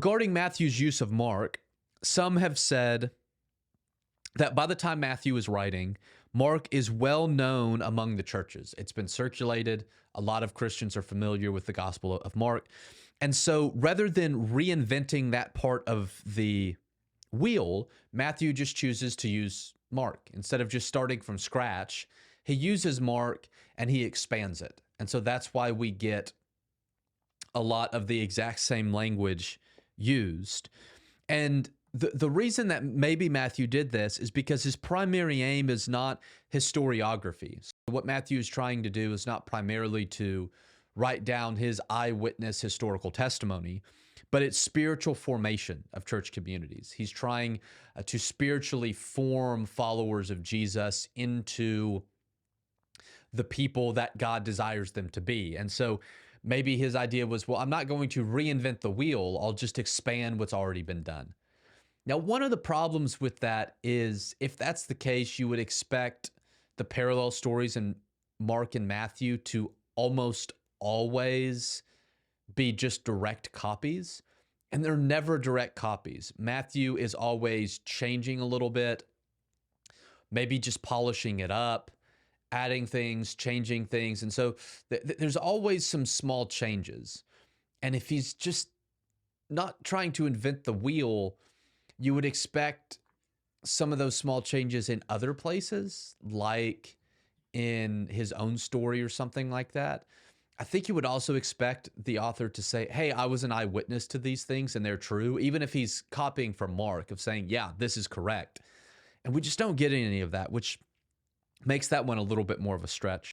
Regarding Matthew's use of Mark, some have said that by the time Matthew is writing, Mark is well known among the churches. It's been circulated. A lot of Christians are familiar with the Gospel of Mark. And so rather than reinventing that part of the wheel, Matthew just chooses to use Mark. Instead of just starting from scratch, he uses Mark and he expands it. And so that's why we get a lot of the exact same language used. And the reason that maybe Matthew did this is because his primary aim is not historiography. So what Matthew is trying to do is not primarily to write down his eyewitness historical testimony, but it's spiritual formation of church communities. He's trying to spiritually form followers of Jesus into the people that God desires them to be. And so maybe his idea was, well, I'm not going to reinvent the wheel. I'll just expand what's already been done. Now, one of the problems with that is if that's the case, you would expect the parallel stories in Mark and Matthew to almost always be just direct copies, and they're never direct copies. Matthew is always changing a little bit, maybe just polishing it up, adding things, changing things. And so there's always some small changes. And if he's just not trying to invent the wheel, you would expect some of those small changes in other places, like in his own story or something like that. I think you would also expect the author to say, hey, I was an eyewitness to these things and they're true, even if he's copying from Mark of saying, yeah, this is correct. And we just don't get any of that, which makes that one a little bit more of a stretch.